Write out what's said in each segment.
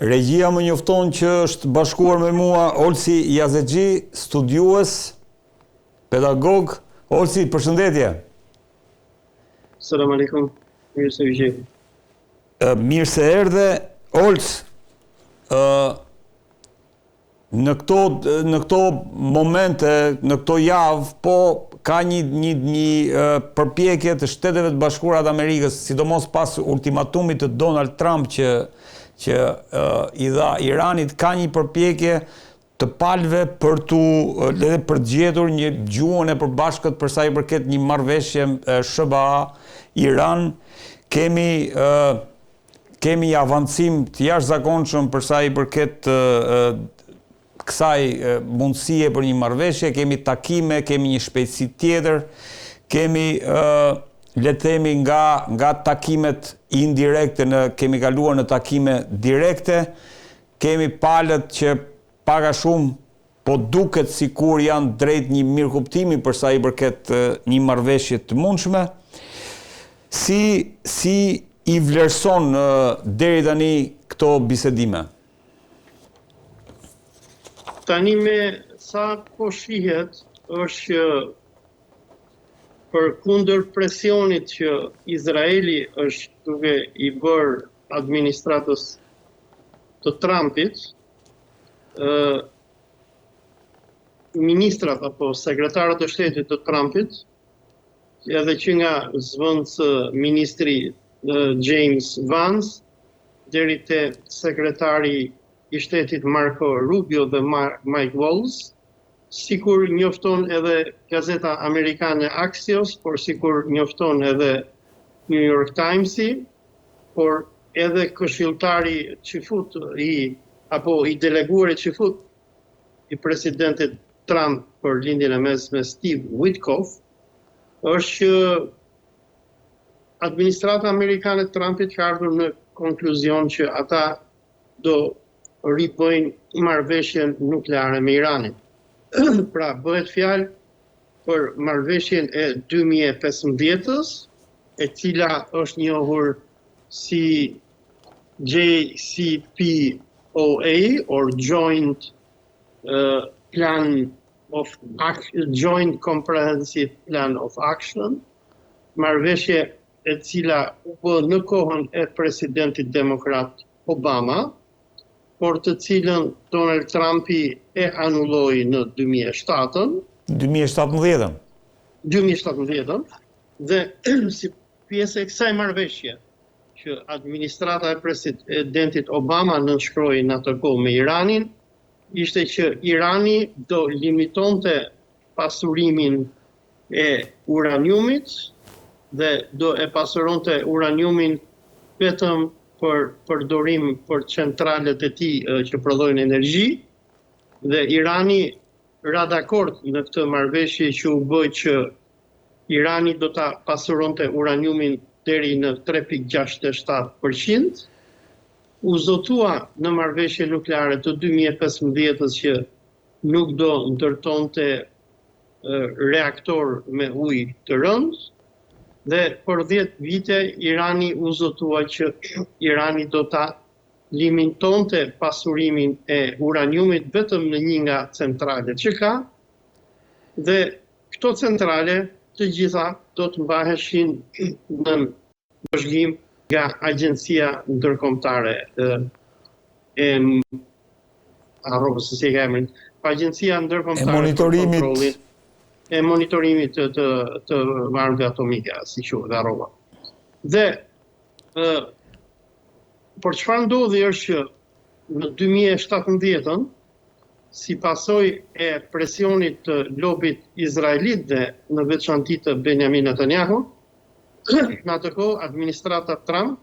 Regjia më njofton që është bashkuar me mua Olsi Yazexhi, studiues, pedagog. Olsi, përshëndetje. Selam aleikum, mirë se vjen. Mirë se erdhe. Ols, në këto momente, në këto javë, po ka një përpjekje të Shteteve të Bashkuara të Amerikës, sidomos pas ultimatumit të Donald Trump që i dha Iranit, ka një përpjekje të palëve për të gjetur një gjuhën e përbashkët për sa i përket një marrëveshje SBA-Iran. Kemi avancim të jashtëzakonshëm për sa i përket kësaj mundësie për një marrëveshje, kemi takime, kemi një shpejtësi tjetër, kemi le të themi nga takimet indirekte kemi kaluar në takime direkte, kemi palët që paka shumë po duket sikur janë drejt një mirëkuptimi për sa i përket një marrëveshje të mundshme. Si i vlerëson deri tani këto bisedime? Tani me sa po shihet është për kundër presionit që Izraeli është duke i bërë administratës të Trumpit, ministrat apo sekretarët e shtetit të Trumpit, edhe që nga zvendësë ministri James Vance, deri te sekretari i shtetit Marco Rubio dhe Mike Waltz, sikur njofton edhe gazeta amerikane Axios, por sikur njofton edhe New York Timesi, por edhe këshilltari qifut apo i deleguari qifut i presidentit Trump për lindjen e mesme Steve Witkoff, është që administrata amerikane të Trumpit ka ardhur në konkluzion që ata do ribëjnë marrëveshjen nukleare me Iranin. Pra, bëhet fjalë për marrëveshjen e 2015-s, e cila është njohur si JCPOA, or Joint Joint Comprehensive Plan of Action, marrëveshje e cila u bë në kohën e presidentit demokrat Obama, por të cilën Donald Trumpi e anulloi në 2017, dhe si pjesë e kësaj marrëveshje që administrata e presidentit Obama nënshkroi në atë kohë me Iranin, ishte që Irani do limitonte pasurimin e uraniumit dhe do e pasuronte uraniumin vetëm për përdorim për centralet e tij që prodhojnë energji, dhe Irani ra dakord në këtë marrëveshje që u bë që Irani do ta pasuronte uraniumin deri në 3.67%, u zotua në marrëveshje nukleare të 2015-s që nuk do ndërtonte reaktor me ujë të rëndë, dhe për 10 vite Irani u zotua që Irani do ta limitonte pasurimin e uraniumit vetëm në një nga centralet që ka, dhe këto centrale të gjitha do të mbaheshin në vëzhgim nga Agjencia Ndërkombëtare Agjencia Ndërkombëtare e monitorimit të armëve atomike, si quhet, harrova. Dhe por çfarë ndodhi është që në 2017-ën, si pasojë e presionit të lobit izraelit dhe në veçanti të Benjamin Netanyahu, në atë kohë administrata Trump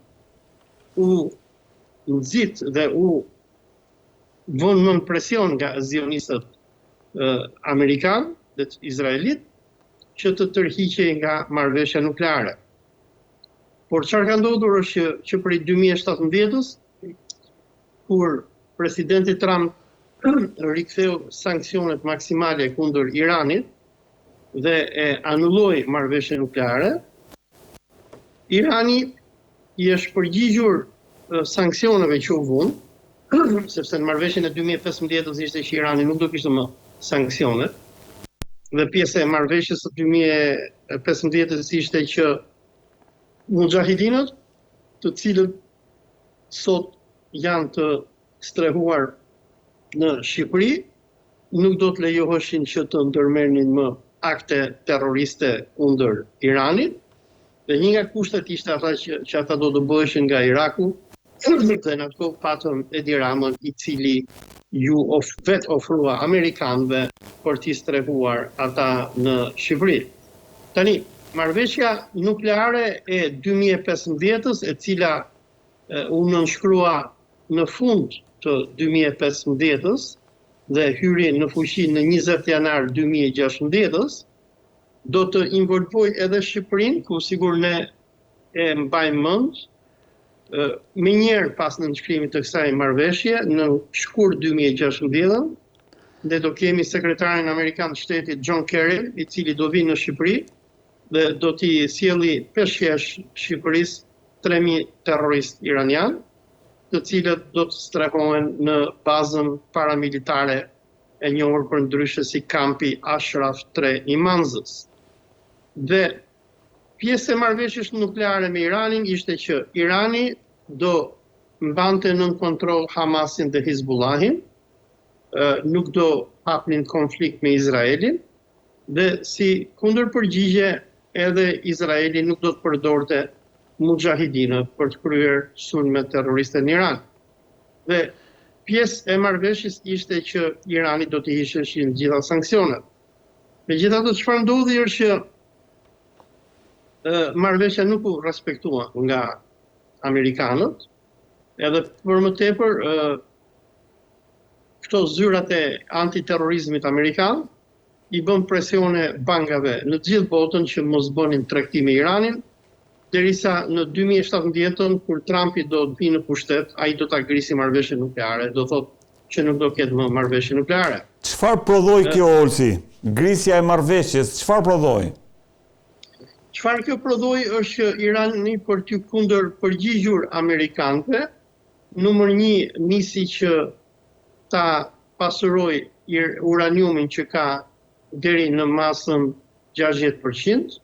u nxit dhe u vënë nën presion nga zionistët amerikanë dhe izraelit që të tërhiqej nga marrëveshja nukleare. Por çfarë ka ndodhur është që prej 2017-s, kur presidenti Trump riktheu sanksionet maksimale kundër Iranit dhe e anulloi marrëveshjen nukleare, Irani i është përgjigjur sanksioneve që u vënë sepse në marrëveshjen e 2015 ishte që Irani nuk do kishte më sanksione. Dhe pjesë e marrëveshjes së 2015 ishte që mujahidinët, të cilët sot janë të strehuar në Shqipëri, nuk do të lejoheshin që të ndërmerrnin më akte terroriste kundër Iranit. Dhe një nga kushtet ishte ata që ata do të bëheshin nga Iraku, dhe në atë kohë patëm Edi Ramën, i cili vetë ofrua Amerikanëve për t'i strehuar ata në Shqipëri. Tani, marrëveshja nukleare e 2015-s, e cila u nënshkrua në fund të 2015-s dhe hyri në fuqi në 20 janar 2016-s, do të involvoj edhe Shqipërinë, ku sigur ne e mbajmë mend, më njëherë pas nënshkrimit të kësaj marrëveshje, në shkurt 2016, dhe do kemi sekretarin Amerikan të Shtetit John Kerry, i cili do vinë në Shqipëri dhe do t'i sjelli peshqesh Shqipërisë 3.000 terroristë iranian, të cilët do të strehohen në bazën paramilitare e njohur përndryshe si kampi Ashraf 3 i Manzës. Dhe pjesë e marrëveshjes nukleare me Iranin ishte që Irani do mbante nën kontroll Hamasin dhe Hizbullahin, nuk do hapnin konflikt me Izraelin, dhe si kundërpërgjigje edhe Izraeli nuk do të përdorte mujahidinët për të kryer sulme terroriste në Iran. Dhe pjesë e marrëveshjes ishte që Irani do të hiqeshin gjitha sanksionet. Megjithatë, çfarë ndodhi është që marrëveshja nuk u respektua nga amerikanët, edhe për më tepër këto zyrat e antiterrorizmit amerikan i bën presione bankave në të gjithë botën që mos bënin tregti me Iranin, derisa në 2017, kur Trumpi do të vinë në pushtet, ai do ta grisi marrëveshjen nukleare, do thotë që nuk do ketë më marrëveshje nukleare. Çfarë prodhoi kjo, Olsi? Grisja e marrëveshjes, çfarë prodhoi? Çfarë kjo prodhoi është që Irani për t'u kundërpërgjigjur amerikanëve, numër 1 nisi që ta pasuroj uraniumin që ka deri në masën 60%,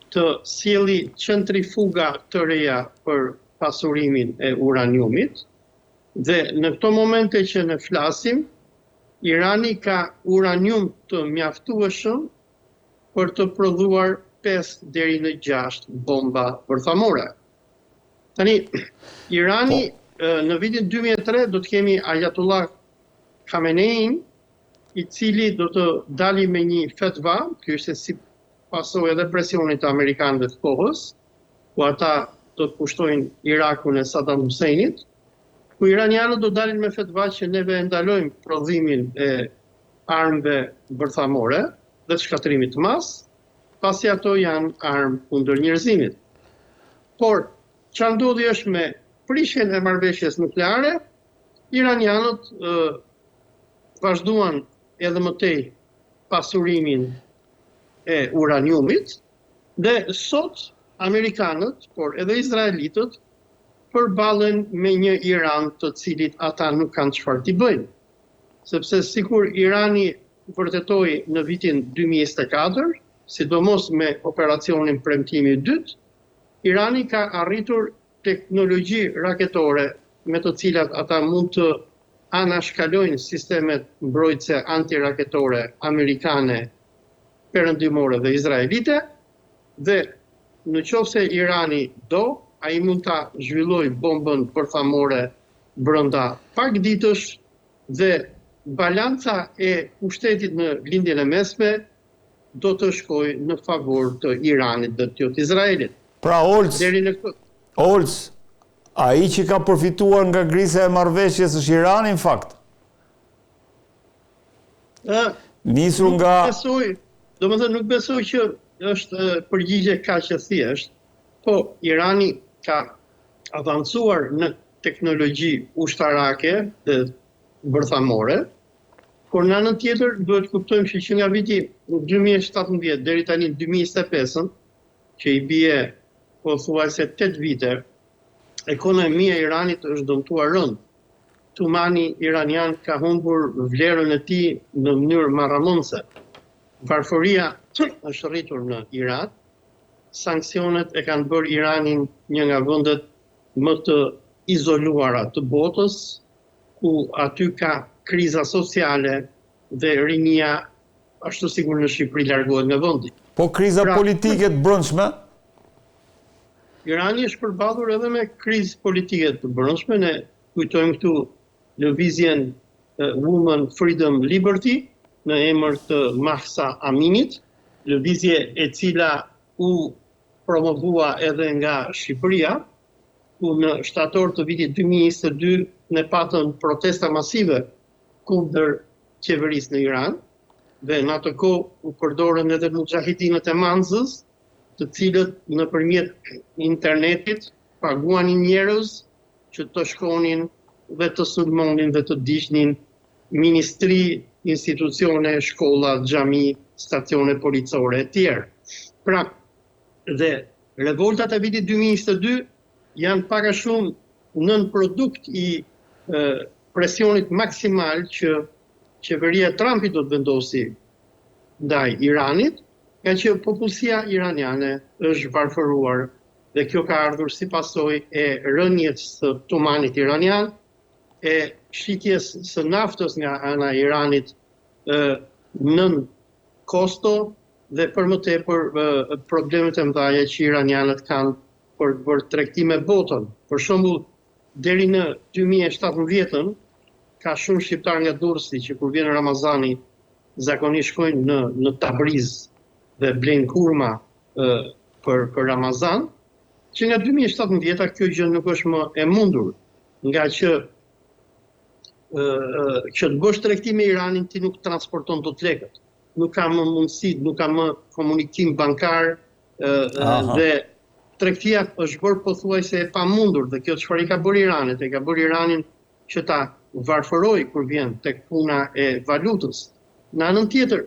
të sjelli centrifuga të reja për pasurimin e uraniumit, dhe në këto momente që ne flasim, Irani ka uranium të mjaftueshëm për të prodhuar 5 deri në 6 bomba bërthamore. Tani, Irani në vitin 2003 do të kemi Ayatollah Khamenei, i cili do të dali me një fetva, kjo ishte si pasojë edhe presionit të amerikanëve të kohës, ku ata do të pushtojnë Irakun e Saddam Huseinit, ku iranianët do dalin me fetva që neve ndalojmë prodhimin e armëve bërthamore dhe të shkatërimit të mas, pasi ato janë armë kundër njerëzimit. Por, çfarë ndodhi është me prishjen e marrëveshjes nukleare, iranianët vazhduan edhe më tej pasurimin e uraniumit, dhe sot amerikanët, por edhe izraelitët, përballen me një Iran të cilit ata nuk kanë çfarë t'i bëjnë. Sepse sikur Irani vërtetoi në vitin 2024, sidomos me operacionin Premtimi 2, Irani ka arritur teknologji raketore me të cilat ata mund të anashkalojnë sistemet mbrojtëse antiraketore amerikane, perëndimore dhe izraelite, dhe në qoftë se Irani do, ai mund ta zhvillojë bombën bërthamore brenda pak ditësh, dhe balanca e pushtetit në lindjen e mesme do të shkojë në favor të Iranit dhe të Izraelit. Pra, Olc, ai që ka përfituar nga grisja e marrëveshjes është Irani në fakt. Nisur nga... Domethënë nuk besoj që është përgjigje kaq e thjeshtë, po Irani ka avancuar në teknologji ushtarake dhe bërthamore, por në anën tjetër duhet kuptojmë që nga viti 2017 deri tani 2025, që i bie pothuajse 8 vite, ekonomia e Iranit është dëmtuar rënd. Tumani iranian ka humbur vlerën e tij në mënyrë marrëmundse. Varfëria është rritur në Irak. Sanksionet e kanë bërë Iranin një nga vendet më të izoluara të botës, ku aty ka kriza sociale dhe rinia ashtu sikur në Shqipëri largohet nga vendi. Po kriza politike të brendshme? Irani është përballur edhe me krizë politike të brendshme. Ne kujtojmë këtu lëvizjen Women Freedom Liberty në emër të Mahsa Aminit, lëvizje e cila u promovua edhe nga Shqipëria, ku në shtator të vitit 2022 ne patëm protesta masive kundër qeverisë në Iran, dhe në atë kohë u përdorën edhe mujahidinët e Manzës, të cilët nëpërmjet internetit paguanin njerëz që të shkonin dhe të sulmonin dhe të diqnin ministri, institucione, shkolla, xhami, stacione policore e tjerë. Pra, dhe revoltat e vitit 2022 janë pak a shumë nën produkt i presionit maksimal që qeveria Trumpit do të vendosi ndaj Iranit, nga që popullsia iraniane është varfëruar dhe kjo ka ardhur si pasojë e rënies së Tumanit iranian, e shitjes së naftës nga ana e Iranit nën kosto dhe për më tepër problemet e mëdha që iranianët kanë për tregtim me botën. Për shembull, deri në 2017 ka shumë shqiptar nga Durrësi që kur vjen Ramazani zakonisht shkojnë në Tabriz dhe blejnë kurma për Ramazan, që nga 2017 kjo gjë nuk është më e mundur, nga që të bësh tregtim me Iranin ti nuk transporton dot lekët. Nuk ka më mundësi, nuk ka më komunikim bankar dhe tregtia është bërë pothuajse e pamundur, dhe kjo çfarë i ka bërë Iranit, e ka bërë Iranin që ta varfëroj kur vjen tek puna e valutës. Në anën tjetër,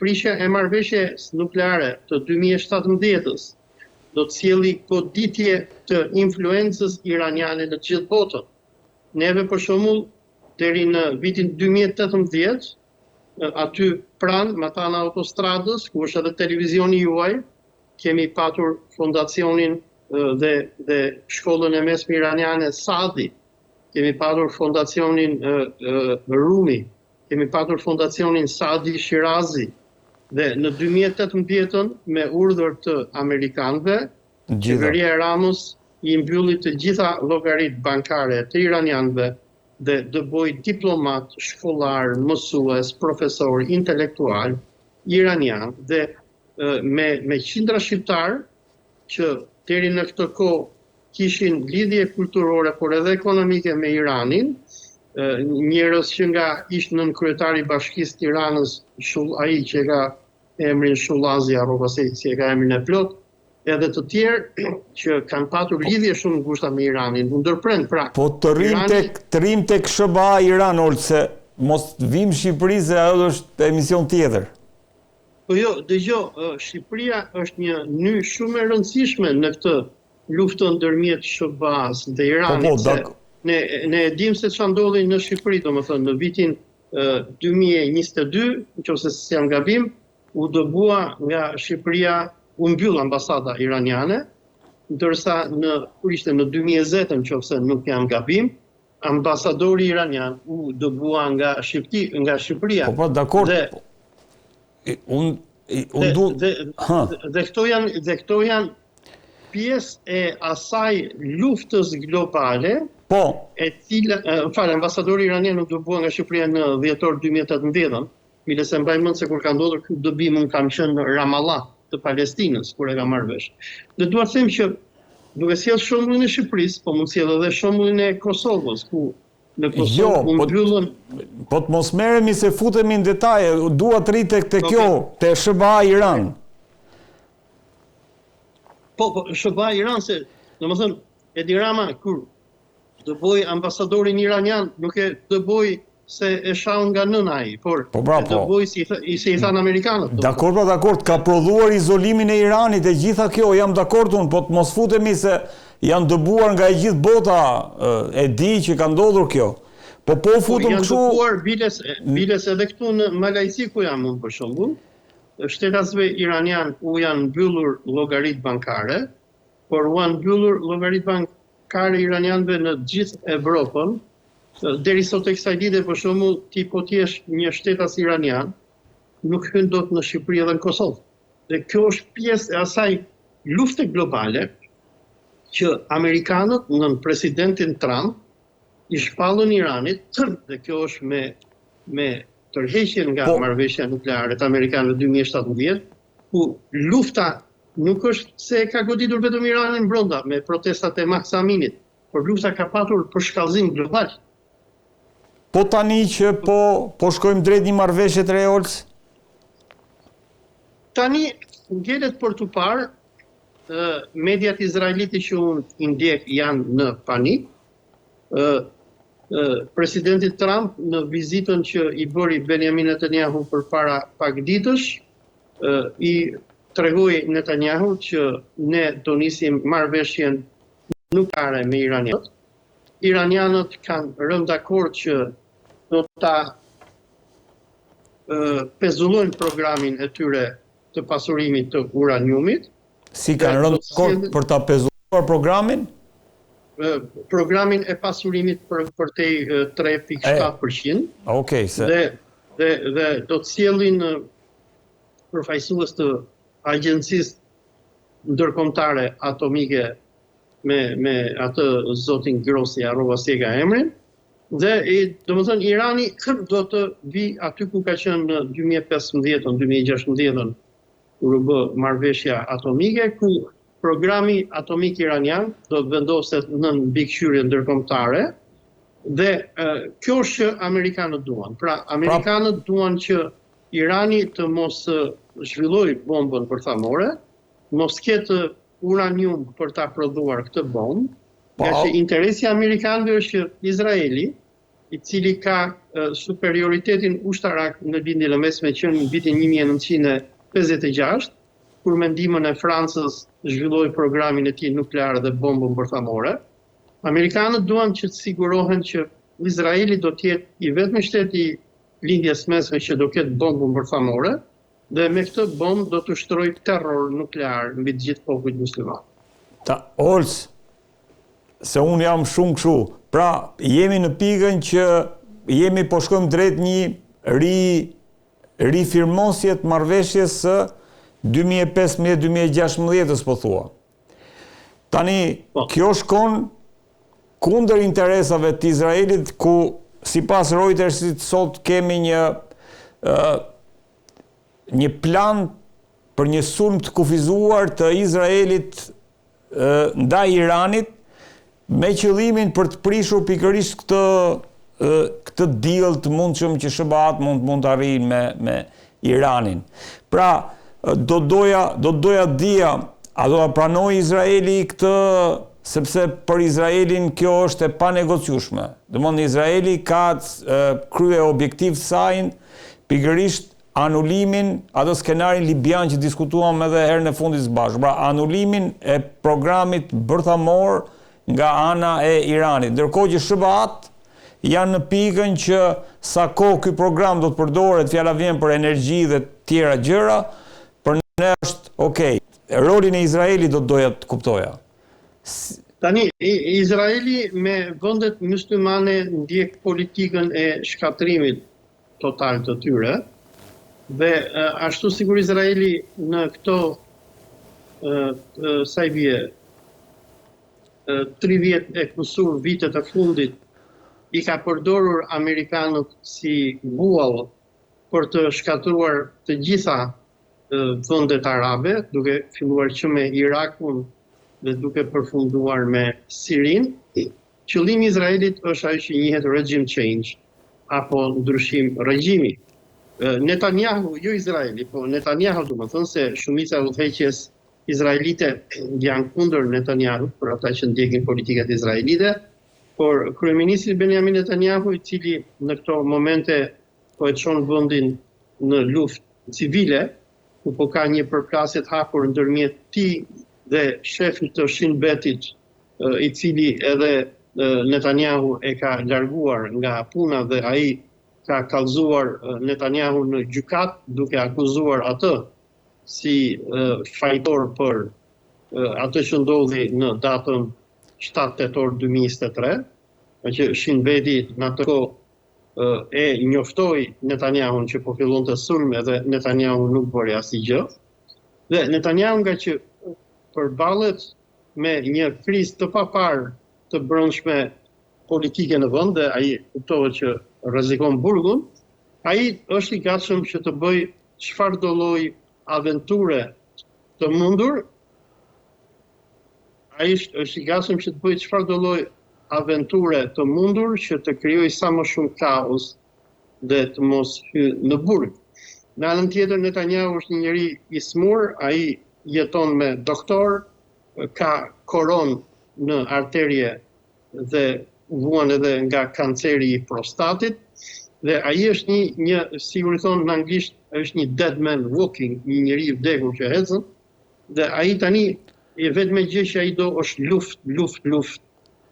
prishja e marrëveshjes nukleare të 2017-s do të sjelli goditje të influencës iraniane në gjithë botën. Neve për shembull, deri në vitin 2018, aty pranë Matana Autostradës, ku është edhe televizioni juaj, kemi patur fondacionin dhe shkollën e mesme iraniane Sadi, kemi patur fondacionin Rumi, kemi patur fondacionin Sadi Shirazi, dhe në 2018 me urdhër të amerikanëve, qeveria e Ramës i mbylli të gjitha llogaritë bankare të iranianëve dhe dëboi diplomat, shkollar, mësues, profesor, intelektual iranian dhe me qindra shqiptar që deri në këtë kohë kishin lidhje kulturore por edhe ekonomike me Iranin, njerëz që nga ishte nën kryetari i Bashkisë Tiranës, ai që ka emrin Shullazi, apo si e ka emrin e plot, edhe të tjerë që kanë patur lidhje shumë ngushta me Iranin, u ndërprend pra. Po të rrim tek SBA Iran, se mos vim Shqipëri se ajo është emision tjetër. Po jo, dëgjoj, Shqipëria është një ny shumë e rëndësishme në këtë luftë ndërmjet SBA-s dhe Iranit. Ne e dim se çfarë ndodhi në Shqipëri, domethënë në vitin 2022, nëse s'jam gabim, u dëbua nga Shqipëria, u mbyll ambasada iraniane, ndërsa kur ishte në 2020, nëse nuk jam gabim, ambasadori iranian u dëbua nga Shqipëria. Po, dakord. Dhe këto janë pjesë e asaj luftës globale, e cila, ambasadori iranian u dëbua nga Shqipëria në dhjetor 2018, mile se mbaj mend se kur ka ndodhur ky dëbim unë kam qenë në Ramallah të Palestinës, kur e kam marrë vesh. Dhe dua të them që duke sjell shembullin e Shqipërisë, po mund sjell edhe shembullin e Kosovës, ku në Kosovë mbyllën. Po të mos merremi se futemi në detaje, dua të rri te kjo, te SBA Iran. Po, SBA Iran, se domethënë Edi Rama kur dëboi ambasadorin iranian, nuk e dëboi se e shaun nga nëna ai, por dëboi si i thanë amerikanët. Dakord, ka prodhuar izolimin e Iranit, e gjitha kjo, jam dakord unë, po të mos futemi se janë dëbuar nga e gjithë bota, e di që ka ndodhur kjo. Po futëm kështu. Janë dëpuar biles edhe këtu në Malajzi ku jam unë për shembull. Shtetasve iranian u janë mbyllur llogaritë bankare, por u janë mbyllur llogaritë bankare iranianëve në gjithë Evropën. Deri sot e kësaj dite, për shembull, ti po ti jesh një shtetas iranian, nuk hyn dot në Shqipëri dhe në Kosovë. Dhe kjo është pjesë e asaj lufte globale që amerikanët në presidentin Trump i shpallën Iranit, dhe kjo është me tërheqjen nga marrëveshja nukleare të amerikanëve 2017, ku lufta nuk është se ka goditur vetëm Iranin brenda me protestat e Mahsa Aminit, por lufta ka patur përshkallëzim global. Po tani që po shkojmë drejt një marrëveshje të re, Olc? Tani ngjelet për të parë, mediat izraelite që unë i ndjek janë në panik. Presidenti Trump në vizitën që i bëri Benjamin Netanyahu përpara pak ditësh, i tregoi Netanyahu që ne do nisim marrëveshjen nukleare me iranianët. Iranianët kanë rënë dakord që do ta pezullojnë programin e tyre të pasurimit të uraniumit. Si kanë rënë dakord për ta pezulluar programin? Programin e pasurimit për te 3.7%. Okej, Dhe do të sjellin përfaqësues të agjencisë ndërkombëtare atomike me atë zotin Grossi, harrova si e ka emrin. Dhe domethënë Irani do të vi aty ku ka qenë në 2015-ën, 2016-ën, kur u bë marrëveshja atomike, ku programi atomik iranian do të vendoset në mbikëqyrje ndërkombëtare, dhe kjo është që amerikanët duan. Pra, amerikanët duan që Irani të mos zhvillojë bombën përthamore, mos ketë uranium për ta prodhuar këtë bombë, nga që interesi amerikanëve është që Izraeli, i cili ka superioritetin ushtarak në lindjen e mesme që në vitin 1956, kur me ndihmën e Francës zhvilloi programin e tij nuklear dhe bombën përthamore, amerikanët duan që të sigurohen që Izraeli do të jetë i vetmi shteti i lindjes mesme që do ketë bombën përthamore, dhe me këtë bombë do të ushtrojë terror nuklear mbi të gjithë popujt musliman. Olc, se unë jam shumë kështu. Pra, jemi në pikën që jemi po shkojmë drejt një rifirmosje të marrëveshjes së 2015-2016 po thua. Tani, kjo shkon kundër interesave të Izraelit, ku sipas Reutersit sot kemi një plan për një sulm të kufizuar të Izraelit ndaj Iranit, me qëllimin për të prishur pikërisht këtë deal të mundshëm që SBA mund të arrijë me Iranin. Pra, do doja dija, a do ta pranoj Izraeli këtë, sepse për Izraelin kjo është e panegociueshme. Domthonë Izraeli ka krye objektiv saj pikërisht anulimin, atë skenarin libian që diskutuam edhe herën e fundit së bashku, pra anulimin e programit bërthamor nga ana e Iranit. Ndërkohë që SBA-t janë në pikën që sa kohë ky program do të përdoret, fjala vjen për energji dhe tjera gjëra, për ne është okay. Rolin e Izraelit do të doja të kuptoja. Tani, Izraeli me vendet myslimane ndjek politikën e shkatrimit total të tyre, dhe ashtu sigur Izraeli në këto sa i bie 30 e kusur vitet e fundit i ka përdorur amerikanët si buall për të shkatruar të gjitha vendet arabe, duke filluar që me Irakun dhe duke përfunduar me Sirin. Qëllimi i Izraelit është ajo që njihet regime change, apo ndryshim regjimi. Netanyahu, jo Izraeli, po Netanyahu, do të thënë se shumica e udhëheqjes izraelite janë kundër Netanyahu, për ata që ndjekin politikat izraelite, por kryeministri Benjamin Netanyahu, i cili në këto momente po e çon vendin në luftë civile, ku po ka një përplasje të hapur ndërmjet tij dhe shefit të Shin Betit, i cili edhe Netanyahu e ka larguar nga puna dhe ai ka kallëzuar Netanyahu në gjykat duke akuzuar atë si fajtor për atë që ndodhi në datën 7 tetor 2023, që Shin Beti në atë kohë e njoftoi Netanyahun që po fillonte sulme dhe Netanyahu nuk bëri asgjë. Dhe Netanyahu nga që përballet me një krizë të papar të brendshme politike në vend dhe ai kuptohet që rrezikon burgun, ai është i gatshëm që të bëjë çfarëdo lloj aventure të mundur. Ai është i gatshëm që të bëjë çfarëdo lloj aventure të mundur që të krijojë sa më shumë kaos dhe të mos hyjë në burg. Në anën tjetër, Netanyahu është një njeri i smur, ai jeton me doktor, ka koron në arterie dhe vuan edhe nga kanceri i prostatit, dhe ai është një si u thon në anglisht, është një dead man walking, një njeri i vdekur që ecën, dhe ai tani e vetme gjë që ai do është luft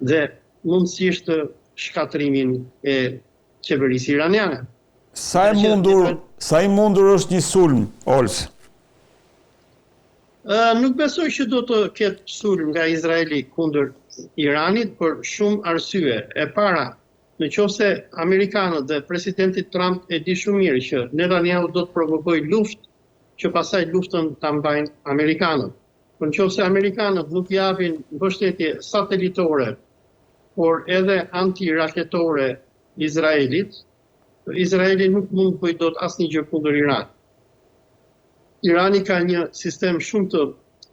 dhe mundësisht shkatrimin e qeverisë iraniane. Sa i mundur është një sulm, Ols? Nuk besoj që do të ketë sulm nga Izraeli kundër Iranit për shumë arsye. E para, nëse amerikanët dhe presidenti Trump e di shumë mirë që Netanyahu do të provokojë luftë, që pastaj luftën ta mbajnë amerikanët. Por nëse amerikanët nuk japin mbështetje satelitore, por edhe antiraketore Izraelit, Izraeli nuk mund të bëjë dot asnjë gjë kundër Iranit. Irani ka një sistem shumë të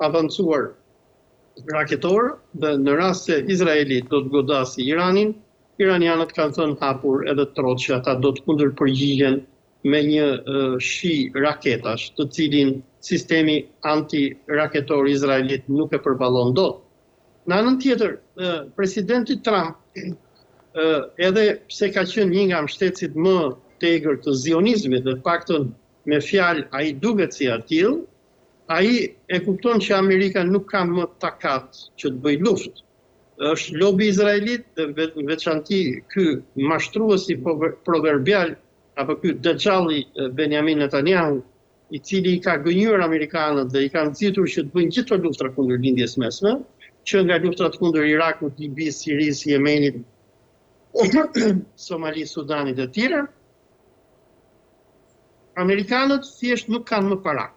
avancuar raketor dhe në rast se Izraeli do të godasi Iranin, iranianët kanë thënë hapur edhe trotë që ata do të kundërpërgjigjen me një shi raketash, të cilin sistemi antiraketor izraelit nuk e përballon dot. Në anën tjetër, presidenti Trump, edhe pse ka qenë një nga mbështetësit më të egër të zionizmit, dhe paktën me fjalë ai duket si atill, ai e kupton që Amerika nuk ka më takat që të bëjë luftë. Është lobi izraelit dhe veçanti ky mashtruesi proverbial apo ky dëxhalli Benjamin Netanyahu, i cili i ka gënjur amerikanët dhe i ka nxitur që të bëjnë gjithë luftra kundër lindjes mesme, që nga luftrat kundër Irakut, Libisë, Sirisë, Yemenit, Somali, Sudanit e tjera, amerikanët thjesht nuk kanë më para.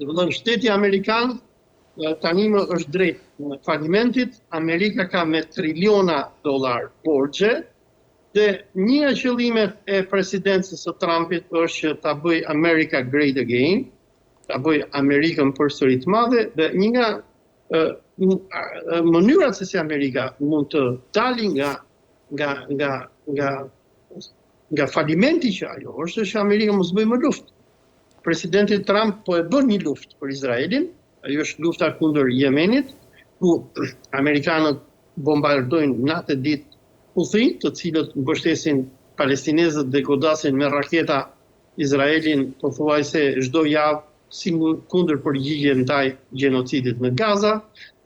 Domethënë shteti amerikan tani më është drejt në falimentit, Amerika ka me triliona dollar borxhe, dhe një nga qëllimet e presidencës së Trumpit është që ta bëj America Great Again, ta bëj Amerikën përsëri të madhe, dhe një nga mënyrat se si Amerika mund të dalë nga falimenti që ajo është që Amerika mos bëjë më luftë. Presidenti Trump po e bën një luftë për Izraelin, ajo është lufta kundër Yemenit, ku amerikanët bombardojnë natë e ditë Houthi, të cilët mbështesin palestinezët dhe godasin me raketa Izraelin pothuajse çdo javë si kundër përgjigje ndaj gjenocidit në Gaza,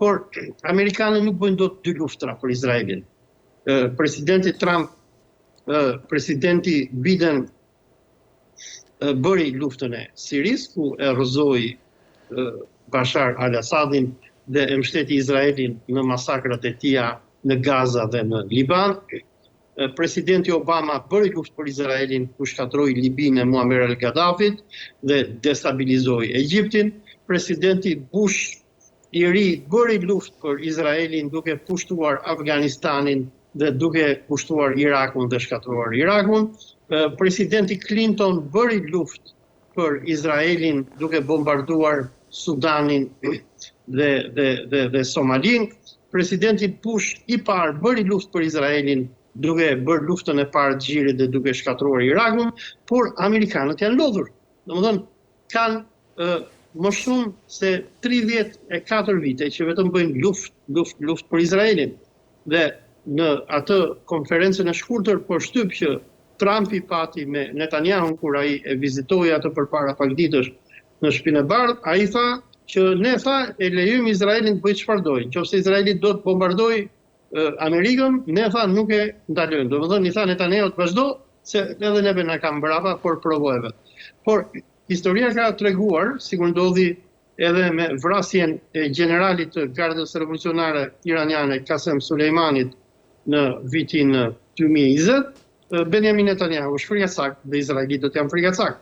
por amerikanët nuk bëjnë dot dy luftra për Izraelin. Presidenti Trump, presidenti Biden bëri luftën e Siris, ku e rrëzoi Bashar al-Assadin dhe e mbështeti Izraelin në masakrat e tija në Gaza dhe në Liban. Presidenti Obama bëri luftë për Izraelin, ku shkatroi Libinë e Muammar al-Gaddafit dhe destabilizoi Egjiptin. Presidenti Bush i ri bëri luftë për Izraelin duke pushtuar Afganistanin dhe duke pushtuar Irakun dhe shkatruar Irakun. Presidenti Clinton bëri luftë për Izraelin duke bombarduar Sudanin dhe Somalin. Presidenti Bush i parë bëri luftë për Izraelin duke bërë luftën e parë të gjirit dhe duke shkatruar Irakun, por amerikanët janë lodhur. Domethënë kanë më shumë se 34 vite që vetëm bëjnë luftë për Izraelin. Dhe në atë konferencën e shkurtër po shtyp që Trumpi pati me Netanyahu kur ai e vizitoi atë përpara pak ditësh në Shtëpinë e Bardhë, ai tha që ne e lejojmë Izraelin të bëjë çfarë dojë. Nëse Izraeli do të bombardojë Amerikën, ne tha nuk e ndalojmë. Domethënë i tha Netanyahu të vazhdo se edhe neve na kanë brapa, por provoj vetë. Por historia ka treguar, sikur ndodhi edhe me vrasjen e generalit të Gardës Revolucionare Iraniane Qasem Sulejmanit në vitin 2020, Benjamin Netanyahu është frikacak dhe izraelitët janë frikacak.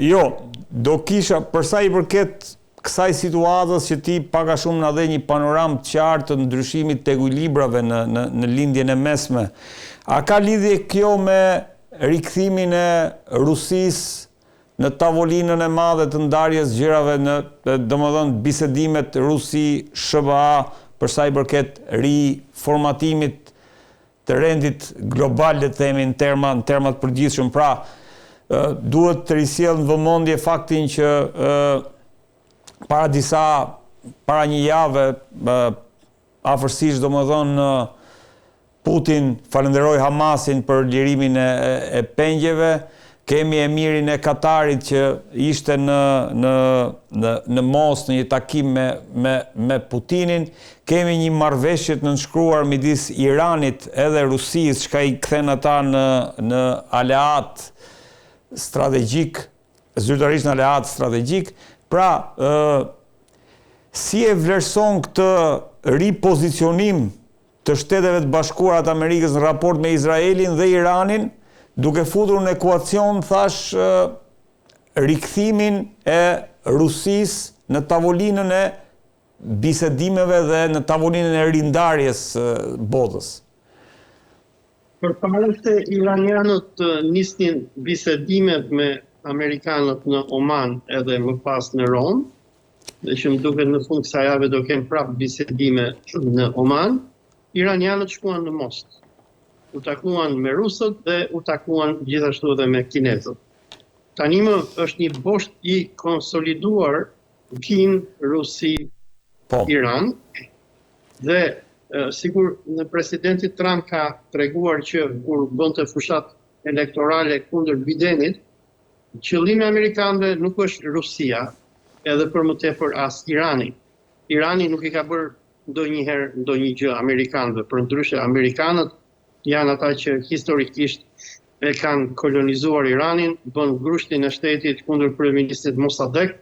Jo, do kisha përsa i përket kësaj situatës që ti paka shumë na dhe një panoram të qartë të ndryshimit të ekuilibrave në lindjen e mesme. A ka lidhje kjo me rikthimin e Rusisë në tavolinën e madhe të ndarjes gjërave në domethënë bisedimet Rusi-SBA përsa i përket riformatimit të rendit global, le të themi, në termat përgjithshëm. Pra, duhet të risjell në vëmendje faktin që para një jave, afërsisht domethënë Putin falenderoi Hamasin për lirimin e pengjeve. Kemi emirin e Katarit që ishte në Mos në një takim me Putinin. Kemi një marrëveshje të nënshkruar midis Iranit edhe Rusisë, çka i kthen ata në aleat strategjik, zyrtarisht në aleat strategjik. Pra, si e vlerëson këtë ripozicionim të Shteteve të Bashkuara të Amerikës në raport me Izraelin dhe Iranin, duke futur në ekuacion, thash, rikthimin e Rusisë në tavolinën e bisedimeve dhe në tavolinën e rindarjes botës? Përpara se iranianët nisnin bisedimet me amerikanët në Oman edhe më pas në Rom, dhe që më duket në fund kësaj jave do kem prapë bisedime në Oman, iranianët shkuan në Most. U takuan me rusët dhe u takuan gjithashtu edhe me kinezët. Tani më është një bosht i konsoliduar Kin, Rusi, Iran, dhe sigur në presidenti Trump ka treguar që kur bënte fushat elektorale kundër Bidenit, qëllimi amerikanëve nuk është Rusia, edhe për më tepër as Irani. Irani nuk i ka bërë ndonjëherë ndonjë gjë amerikanëve, përndryshe amerikanët janë ata që historikisht e kanë kolonizuar Iranin, bën grushtin e shtetit kundër kryeministit Mossadegh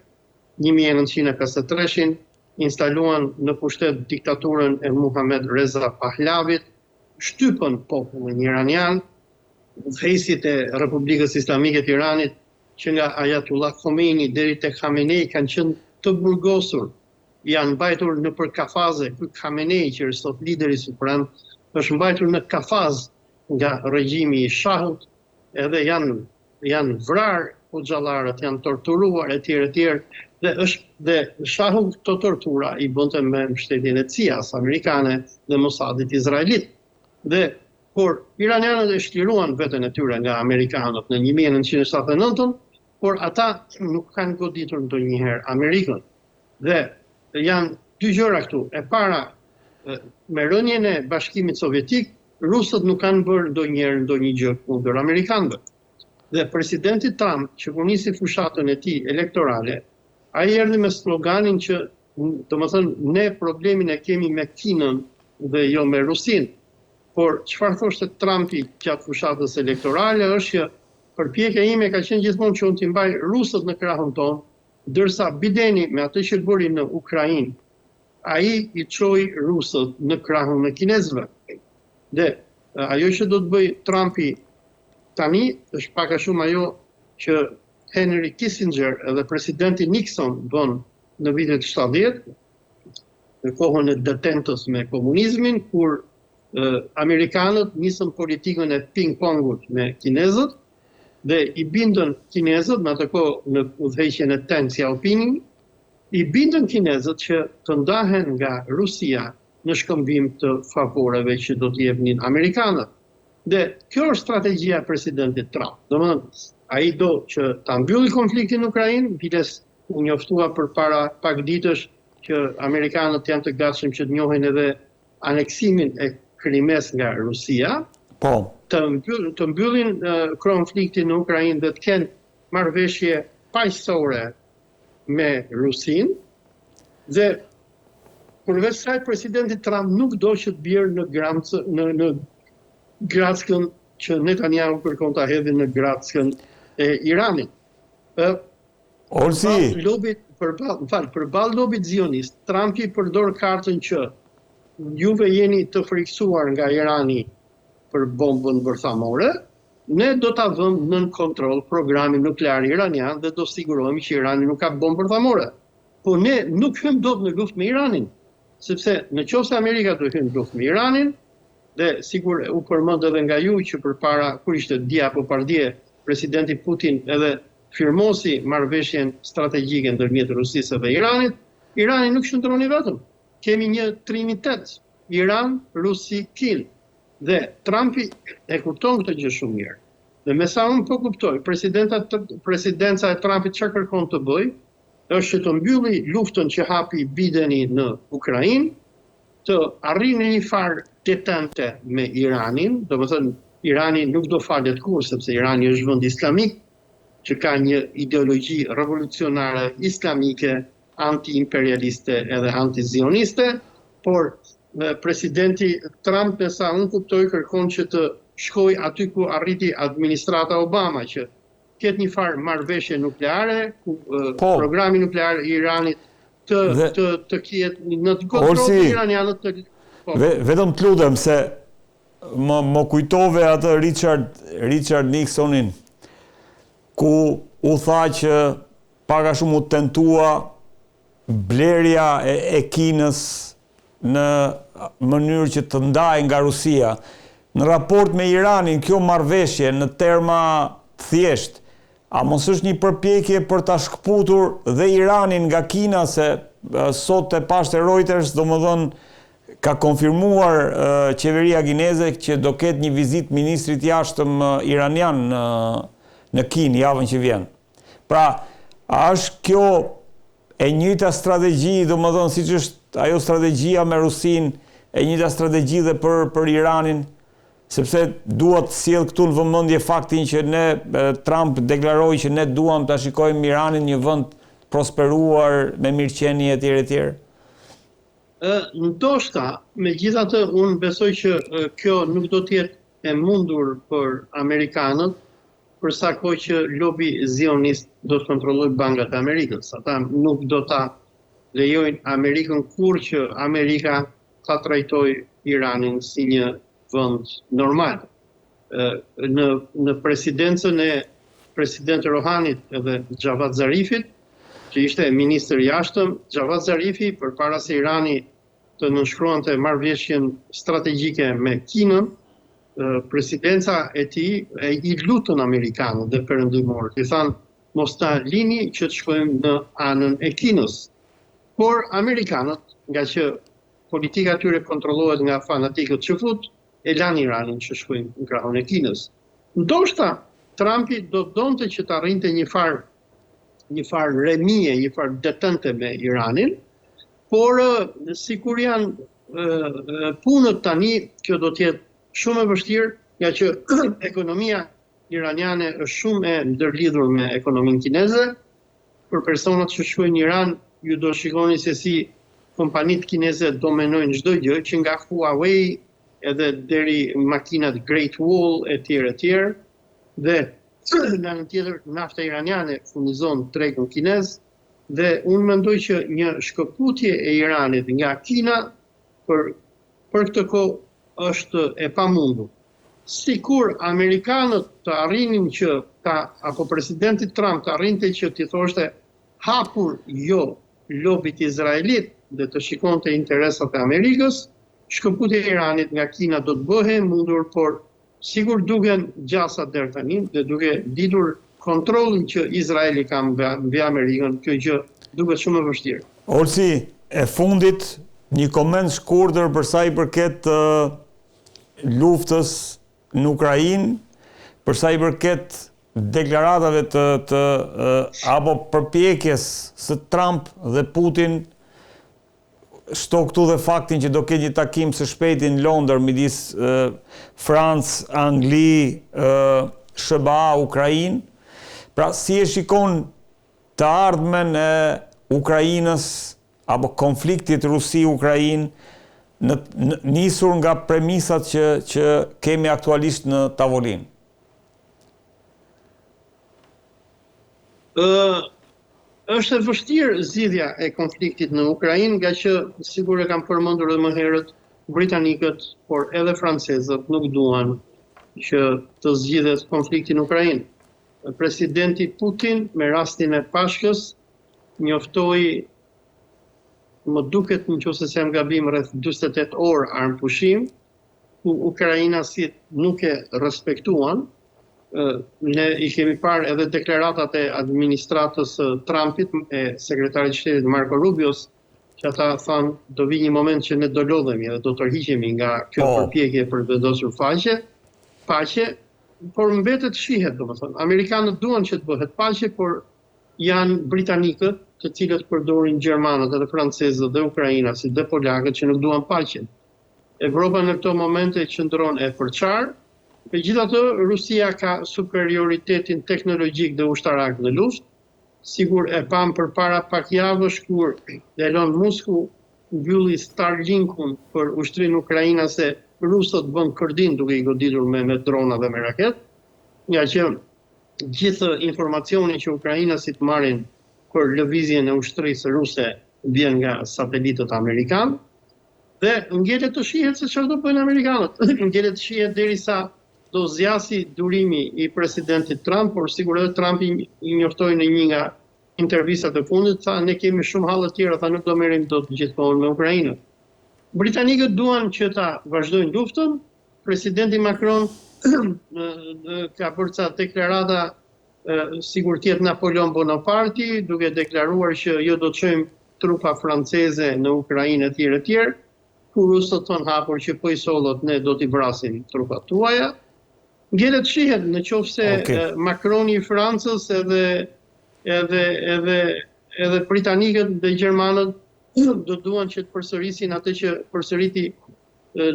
1953, instaluan në pushtet diktaturën e Muhammed Reza Pahlavit, shtypën popullin iranian, udhëheqësit e Republikës Islamike të Iranit, që nga Ayatollah Khomeini deri tek Khamenei kanë qenë të burgosur, janë mbajtur në për kafaze. Ky Khamenei, që është sot lideri suprem, është mbajtur në kafaz nga regjimi i Shahut, edhe janë vrarë hoxhallarët, janë torturuar etj. Dhe Shahu këto tortura i bënte me mbështetjen e CIA-s amerikane dhe Mossadit izraelit. Dhe por iranianët e shliruan veten e tyre nga amerikanët në 1979, por ata nuk kanë goditur ndonjëherë Amerikën. Dhe janë dy gjëra këtu. E para, me rënien e Bashkimit Sovjetik, rusët nuk kanë bërë ndonjëherë ndonjë gjë kundër amerikanëve. Dhe presidenti Trump, që kur nisi fushatën e tij elektorale, ai erdhi me sloganin që, domethënë, ne problemin e kemi me Kinën dhe jo me Rusinë. Por çfarë thoshte Trumpi gjatë fushatës elektorale është që përpjekja ime ka qenë gjithmonë që unë t'i mbaj rusët në krahun tonë, ndërsa Bideni me atë që bëri në Ukrainë, ai i çoi rusët në krahun e kinezëve. Dhe ajo që do të bëj Trumpi tani është pak a shumë ajo që Henry Kissinger edhe presidenti Nixon bën në vitet 70, në kohën e detentës me komunizmin, kur amerikanët nisën politikën e ping-pongut me kinezët, dhe i bindën kinezët, në atë kohë në udhëheqjen e Deng Xiaoping, i bindën kinezët që të ndahen nga Rusia në shkëmbim të favoreve që do t'i jepnin amerikanët. Dhe kjo është strategjia e presidentit Trump. Domethënë, ai do që ta mbylli konfliktin në Ukrainë, biles u njoftua përpara pak ditësh që amerikanët janë të gatshëm që të njohin edhe aneksimin e Krimes nga Rusia, të mbyllin konfliktin në Ukrainë dhe të kenë marrëveshje paqësore me Rusinë, dhe Përveç saj, presidenti Trump nuk do që të bjerë në grackën që Netanyahu kërkon ta hedhë në grackën e Iranit. Përballë lobit zionist, Trumpi përdor kartën që juve jeni të friksuar nga Irani për bombën bërthamore, ne do ta vëmë nën kontroll programin nuklear iranian dhe do sigurohemi që Irani nuk ka bombë bërthamore. Po ne nuk hym dot në luftë me Iranin, sepse në qoftë se Amerika do hyn në luftë me Iranin, dhe sigur u përmend edhe nga ju që përpara kur ishte dia apo pardje presidenti Putin edhe firmosi marrëveshjen strategjike ndërmjet Rusisë dhe Iranit, Irani nuk shndroni vetëm. Kemi një trinitet, Iran, Rusi, Kinë. Dhe Trumpi e kupton këtë gjë shumë mirë. Dhe me sa unë po kuptoj, presidenca e Trumpit çfarë kërkon të bëjë, është të mbylli luftën që hapi Bideni në Ukrainë, të arrijë një farë detente me Iranin, domethënë Irani nuk do falet kurrë sepse Irani është vend islamik që ka një ideologji revolucionare islamike, anti-imperialiste edhe anti-zioniste, por presidenti Trump, me sa unë kuptoj, kërkon që të shkoj aty ku arriti administrata Obama, që ketë një farë marrëveshje nukleare, ku programi nuklear i Iranit të ketë në të kontroll iranianët të... Vetëm të lutem se më kujtove atë Richard Nixonin, ku u tha që paka shumë u tentua blerja e Kinës në mënyrë që të ndaj nga Rusia. Në raport me Iranin, kjo marrëveshje në terma thjesht, a mos është një përpjekje për ta shkputur dhe Iranin nga Kina, se sot e pashte Reuters, domethënë ka konfirmuar qeveria kineze që do ketë një vizitë ministrit jashtëm iranian në Kinë javën që vjen. Pra, a është kjo e njëjta strategji, domethënë siç është ajo strategjia me Rusin, e njëjta strategji dhe për Iranin, sepse duhet të sjell këtu në vëmendje faktin që Trump deklaroi që ne duam ta shikojmë Iranin një vend prosperuar me mirëqenie etj. Ndoshta, megjithatë, unë besoj që kjo nuk do të jetë e mundur për amerikanët, përsa kohë që lobi zionist do të kontrollojë bankat e Amerikës. Ata nuk do ta lejojnë Amerikën kur që Amerika ta trajtojë Iranin si një vend normal. Në presidencën e president Rohanit edhe Javad Zarifit, që ishte ministër i jashtëm, Javad Zarifi, përpara se Irani të nënshkruante marrëveshjen strategjike me Kinën, presidenca e tij i lutën amerikanët dhe perëndimorët. I thanë, mos ta lini që të shkojmë në anën e Kinës. Por amerikanët, nga që politika e tyre kontrollohet nga fanatikët që fut, e lanë Iranin që shkojnë në krahun e Kinës. Ndoshta Trumpi do donte që të arrinte një farë remije, një farë detente me Iranin, por sikur janë punët tani, kjo do të jetë shumë e vështirë, nga që ekonomia iraniane është shumë e ndërlidhur me ekonominë kineze. Për personat që shkojnë në Iran, ju do shikoni se si kompanitë kineze dominojnë çdo gjë, që nga Huawei edhe deri makinat Great Wall etj. Dhe nga anën tjetër nafta iraniane furnizon tregun kinez, dhe unë mendoj që një shkëputje e Iranit nga Kina për këtë kohë është e pamundur. Sikur amerikanët të arrinin që apo presidenti Trump të arrinte që t'i thoshte hapur jo lobit izraelit dhe të shikonte interesat e Amerikës, shkëputja e Iranit nga Kina do të bëhe mundur, por sigur duken gjasa deri tani dhe duke ditur kontrollin që Izraeli ka mbi Amerikën, kjo gjë duket shumë e vështirë. Olsi, e fundit një koment shkurtër për sa i përket luftës në Ukrainë, për sa i përket deklaratave apo përpjekjes së Trump dhe Putin, shto këtu dhe faktin që do ketë një takim së shpejti në Londër midis Francë, Angli, SBA, Ukrainë. Pra, si e shikon të ardhmen e Ukrainës, apo konfliktit Rusi-Ukrainë nisur nga premisat që kemi aktualisht në tavolinë? Është e vështirë zgjidhja e konfliktit në Ukrainë, nga që sigur e kam përmendur edhe më herët, britanikët, por edhe francezët nuk duan që të zgjidhet konflikti në Ukrainë. Presidenti Putin me rastin e Pashkës njoftoi, më duket nëse jam gabim, rreth 48 orë armëpushim, ku ukrainasit nuk e respektuan. Ne I kemi parë edhe deklaratat e administratës Trumpit, e sekretarit shtetit Marco Rubios, që ata thanë do vi një moment që ne do lodhemi dhe do tërhiqemi nga kjo përpjekje për vendosur paqe, por mbetet shihet, domethënë. Amerikanët duan që të bëhet paqe, por janë britanikët, të cilët përdorin gjermanët edhe francezët dhe ukrainasit dhe polakët që nuk duan paqen. Evropa në këto momente qëndron e përçarë. Megjithatë, Rusia ka superioritetin teknologjik dhe ushtarak në luftë. Sigur e pam përpara pak javësh kur Elon Musk mbylli Starlinkun për ushtrinë ukrainase, rusët bën kërdin duke I goditur me drona dhe me raket, nga që gjithë informacioni që ukrainasit marrin për lëvizjen e ushtrisë ruse vjen nga satelitët amerikanë, dhe ngjelet të shihet se çfarë do bëjnë amerikanët. Ngjelet të shihet derisa do zjasi durimi I presidentit Trump, por sigurisht Trump I njoftoi në një nga intervistat e fundit, tha ne kemi shumë hallë të tjera, tha nuk do merrem dot gjithmonë me Ukrainën. Britanikët duan që ta vazhdojnë luftën. Presidenti Macron ka bërë ca deklarata sigur të jetë Napoleon Bonaparte, duke deklaruar që jo do të çojmë trupa franceze në Ukrainë etj. Kur rusët thonë hapur që po I sollot ne do t'i vrasim trupat tuaja. Ngjelet shihet në qoftë se Macroni I Francës edhe britanikët dhe gjermanët do duan që të përsërisin atë që përsëriti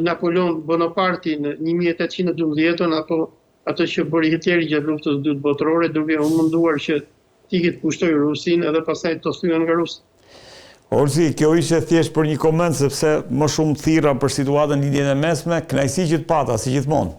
Napoleon Bonaparte në 1812 apo atë që bëri Hitleri gjatë luftës së dytë botërore, duke u munduar që t'i kushtoj Rusinë edhe pastaj të thyen nga rusët. Orsi, kjo ishte thjesht për një koment, sepse më shumë thirra për situatën lidhjen e mesme, kënaqësi që të pata, si gjithmonë.